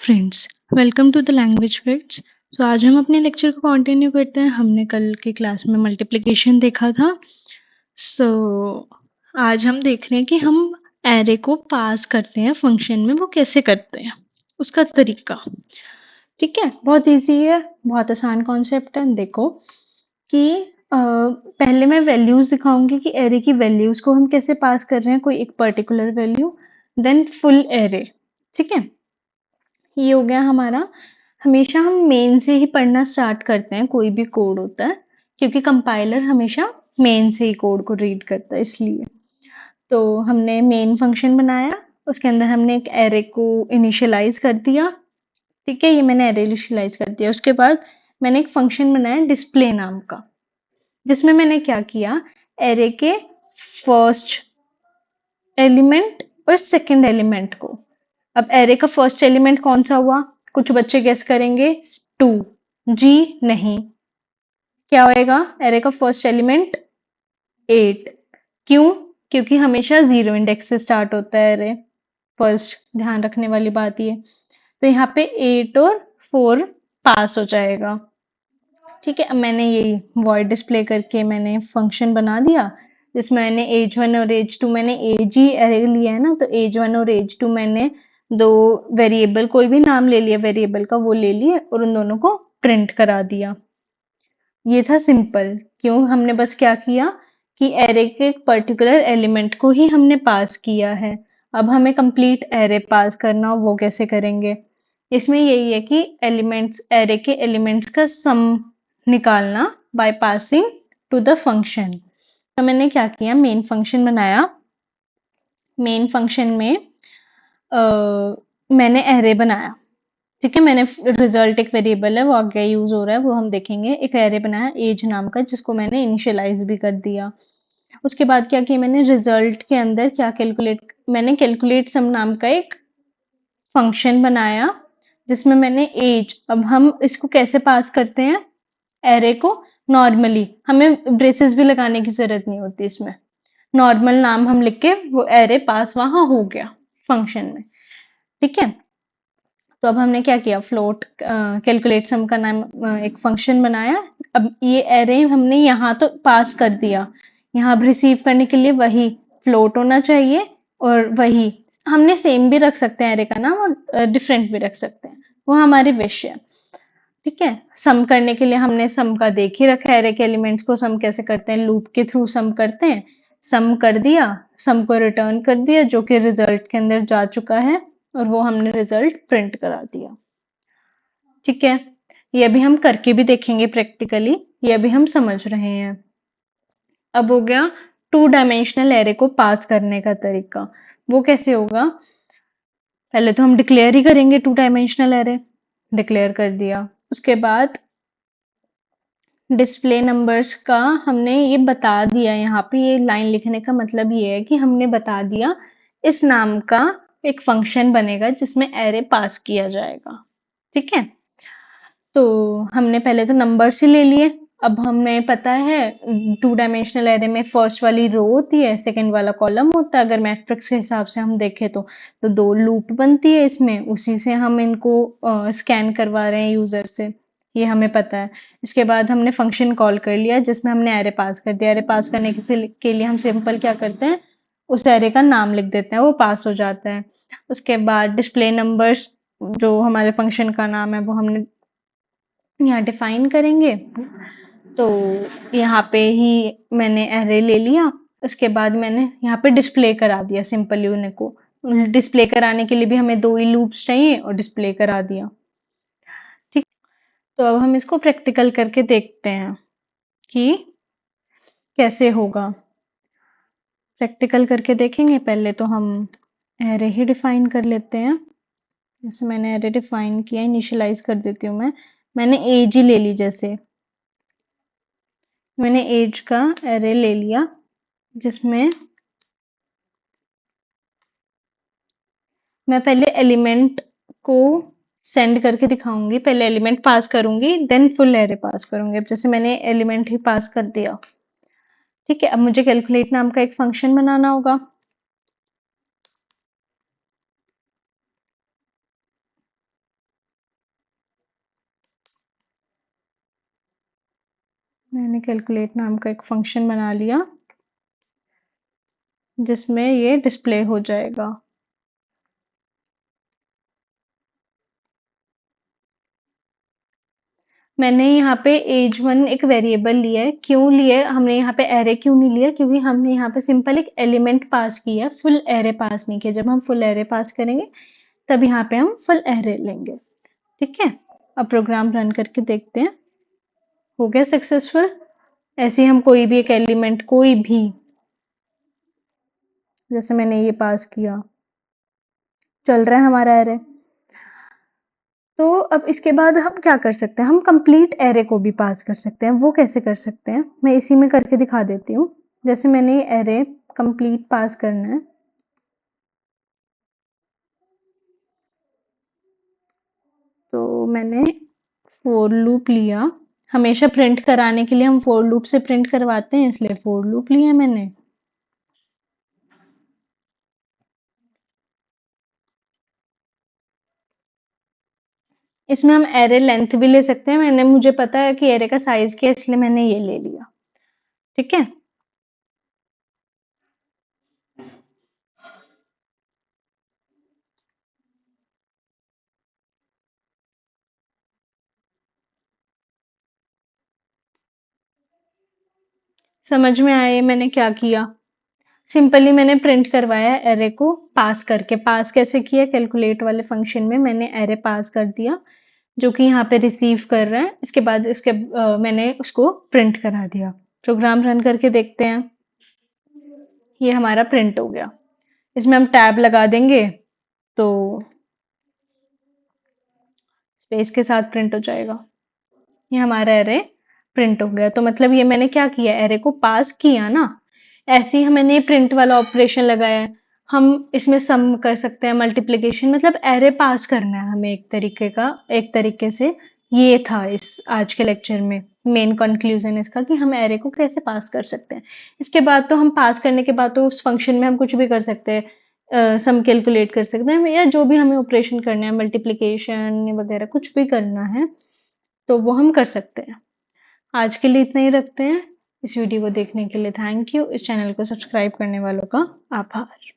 Friends, welcome to the language facts. तो आज हम अपने लेक्चर को कंटिन्यू करते हैं। हमने कल की क्लास में मल्टीप्लिकेशन देखा था। आज हम देख रहे हैं कि हम एरे को पास करते हैं फंक्शन में, वो कैसे करते हैं, उसका तरीका। ठीक है, बहुत इजी है, बहुत आसान कॉन्सेप्ट है। देखो कि पहले मैं वैल्यूज दिखाऊंगी कि एरे की वैल्यूज को हम कैसे पास कर रहे हैं, कोई एक particular value, then full array. ठीक है, ये हो गया हमारा। हमेशा हम मेन से ही पढ़ना स्टार्ट करते हैं, कोई भी कोड होता है, क्योंकि कंपाइलर हमेशा मेन से ही कोड को रीड करता है, इसलिए। तो हमने मेन फंक्शन बनाया, उसके अंदर हमने एक एरे को इनिशियलाइज कर दिया। ठीक है, ये मैंने एरे इनिशियलाइज कर दिया। उसके बाद मैंने एक फंक्शन बनाया डिस्प्ले नाम का, जिसमें मैंने क्या किया, एरे के फर्स्ट एलिमेंट और सेकंड एलिमेंट को। अब एरे का फर्स्ट एलिमेंट कौन सा हुआ, कुछ बच्चे गेस करेंगे, 2। जी नहीं, क्या होएगा, एरे का फर्स्ट एलिमेंट 8। क्यों? क्योंकि हमेशा 0 इंडेक्स से स्टार्ट होता है एरे फर्स्ट, ध्यान रखने वाली बात ये। तो यहाँ पे 8 और 4 पास हो जाएगा। ठीक है, अब मैंने ये वॉइड डिस्प्ले करके मैंने फंक्शन बना दिया, जिसमें मैंने एज 1 और एज 2, मैंने एज ही एरे लिया है ना, तो एज 1 और एज 2 मैंने दो वेरिएबल, कोई भी नाम ले लिया वेरिएबल का, वो ले लिए और उन दोनों को प्रिंट करा दिया। ये था सिंपल। क्यों? हमने बस क्या किया कि एरे के पर्टिकुलर एलिमेंट को ही हमने पास किया है। अब हमें कंप्लीट एरे पास करना हो, वो कैसे करेंगे? इसमें यही है कि एलिमेंट्स, एरे के एलिमेंट्स का सम निकालना by passing to the function. तो मैंने क्या किया, मेन फंक्शन बनाया। मेन फंक्शन में मैंने एरे बनाया। ठीक है, मैंने रिजल्ट एक वेरिएबल है, वो आगे यूज हो रहा है, वो हम देखेंगे। एक एरे बनाया एज नाम का, जिसको मैंने इनिशियलाइज भी कर दिया। उसके बाद क्या किया, मैंने रिजल्ट के अंदर क्या कैलकुलेट, मैंने कैलकुलेट सम नाम का एक फंक्शन बनाया, जिसमें मैंने एज, अब हम इसको कैसे पास करते हैं एरे को, नॉर्मली हमें ब्रेसेस भी लगाने की जरूरत नहीं होती, इसमें नॉर्मल नाम हम लिख के वो एरे पास वहां हो गया फंक्शन में। ठीक है, तो अब हमने क्या किया, फ्लोट कैलकुलेट सम का नाम एक फंक्शन बनाया। अब ये एरे हमने यहाँ तो पास कर दिया, यहाँ अब रिसीव करने के लिए वही फ्लोट होना चाहिए, और वही हमने सेम भी रख सकते हैं एरे का नाम, और डिफरेंट भी रख सकते हैं, वो हमारी विश है। ठीक है, सम करने के लिए हमने सम का देख ही रखा है, एरे के एलिमेंट्स को सम कैसे करते हैं, लूप के थ्रू सम करते हैं। सम कर दिया, सम को रिटर्न कर दिया, जो कि रिजल्ट के अंदर जा चुका है, और वो हमने रिजल्ट प्रिंट करा दिया। ठीक है, ये अभी हम करके भी देखेंगे प्रैक्टिकली, ये अभी हम समझ रहे हैं। अब हो गया 2 डायमेंशनल एरे को पास करने का तरीका। वो कैसे होगा, पहले तो हम डिक्लेयर ही करेंगे 2 डायमेंशनल एरे। डिक्लेयर कर दिया, उसके बाद डिस्प्ले नंबर्स का हमने ये बता दिया, यहाँ पे ये लाइन लिखने का मतलब ये है कि हमने बता दिया इस नाम का एक फंक्शन बनेगा जिसमें एरे पास किया जाएगा। ठीक है, तो हमने पहले तो नंबर्स ही ले लिए। अब हमें पता है 2 डायमेंशनल एरे में फर्स्ट वाली रो होती है, सेकंड वाला कॉलम होता है, अगर मैट्रिक्स के हिसाब से हम देखें तो 2 लूप बनती है इसमें, उसी से हम इनको स्कैन करवा रहे हैं यूजर से, ये हमें पता है। इसके बाद हमने फंक्शन कॉल कर लिया, जिसमें हमने एरे पास कर दिया। एरे पास करने के लिए हम सिंपल क्या करते हैं, उस एरे का नाम लिख देते हैं, वो पास हो जाता है। उसके बाद डिस्प्ले नंबर्स, जो हमारे फंक्शन का नाम है, वो हमने यहाँ डिफाइन करेंगे। तो यहाँ पे ही मैंने एरे ले लिया, उसके बाद मैंने यहाँ पे डिस्प्ले करा दिया सिंपली उन्हें को। डिस्प्ले कराने के लिए भी हमें 2 ही लूप्स चाहिए, और डिस्प्ले करा दिया। ठीक, तो अब हम इसको प्रैक्टिकल करके देखते हैं कि कैसे होगा। प्रैक्टिकल करके देखेंगे, पहले तो हम एरे ही डिफाइन कर लेते हैं। जैसे मैंने एरे डिफाइन किया, इनिशियलाइज कर देती हूँ मैंने एज ही ले ली, जैसे मैंने एज का एरे ले लिया, जिसमें मैं पहले एलिमेंट को सेंड करके दिखाऊंगी, पहले एलिमेंट पास करूंगी, देन फुल एरे पास करूंगी। अब जैसे मैंने एलिमेंट ही पास कर दिया। ठीक है, अब मुझे कैलकुलेट नाम का एक फंक्शन बनाना होगा। मैंने कैलकुलेट नाम का एक फंक्शन बना लिया जिसमें ये डिस्प्ले हो जाएगा। मैंने यहाँ पे एज 1 एक वेरिएबल लिया है। क्यों लिया है? हमने यहाँ पे एरे क्यों नहीं लिया? क्योंकि हमने यहाँ पे सिंपल एक एलिमेंट पास किया है, फुल एरे पास नहीं किया। जब हम फुल एरे पास करेंगे तब यहाँ पे हम फुल एरे लेंगे। ठीक है, अब प्रोग्राम रन करके देखते हैं। हो गया सक्सेसफुल। ऐसे ही हम कोई भी एक एलिमेंट, कोई भी, जैसे मैंने ये पास किया, चल रहा है हमारा एरे। तो अब इसके बाद हम क्या कर सकते हैं? हम कंप्लीट एरे को भी पास कर सकते हैं। वो कैसे कर सकते हैं? मैं इसी में करके दिखा देती हूँ। जैसे मैंने ये एरे कंप्लीट पास करना है, तो मैंने फोर लूप लिया। हमेशा प्रिंट कराने के लिए हम फोर लूप से प्रिंट करवाते हैं, इसलिए फोर लूप लिया मैंने। इसमें हम एरे लेंथ भी ले सकते हैं। मुझे पता है कि एरे का साइज क्या है, इसलिए मैंने ये ले लिया। ठीक है, समझ में आया मैंने क्या किया? सिंपली मैंने प्रिंट करवाया एरे को पास करके। पास कैसे किया? कैलकुलेट वाले फंक्शन में मैंने एरे पास कर दिया, जो कि यहाँ पे रिसीव कर रहा है। इसके बाद मैंने उसको प्रिंट करा दिया। प्रोग्राम रन करके देखते हैं। ये हमारा प्रिंट हो गया। इसमें हम टैब लगा देंगे तो स्पेस के साथ प्रिंट हो जाएगा। ये हमारा एरे प्रिंट हो गया। तो मतलब ये मैंने क्या किया? एरे को पास किया ना। ऐसे ही मैंने प्रिंट वाला ऑपरेशन लगाया है। हम इसमें सम कर सकते हैं, मल्टीप्लिकेशन, मतलब एरे पास करना है हमें एक तरीके से। ये था इस आज के लेक्चर में मेन कंक्लूजन इसका, कि हम एरे को कैसे पास कर सकते हैं। इसके बाद तो हम पास करने के बाद तो उस फंक्शन में हम कुछ भी कर सकते हैं। सम कैलकुलेट कर सकते हैं, या जो भी हमें ऑपरेशन करना है, मल्टीप्लिकेशन वगैरह कुछ भी करना है तो वो हम कर सकते हैं। आज के लिए इतना ही रखते हैं। इस वीडियो को देखने के लिए थैंक यू। इस चैनल को सब्सक्राइब करने वालों का आभार।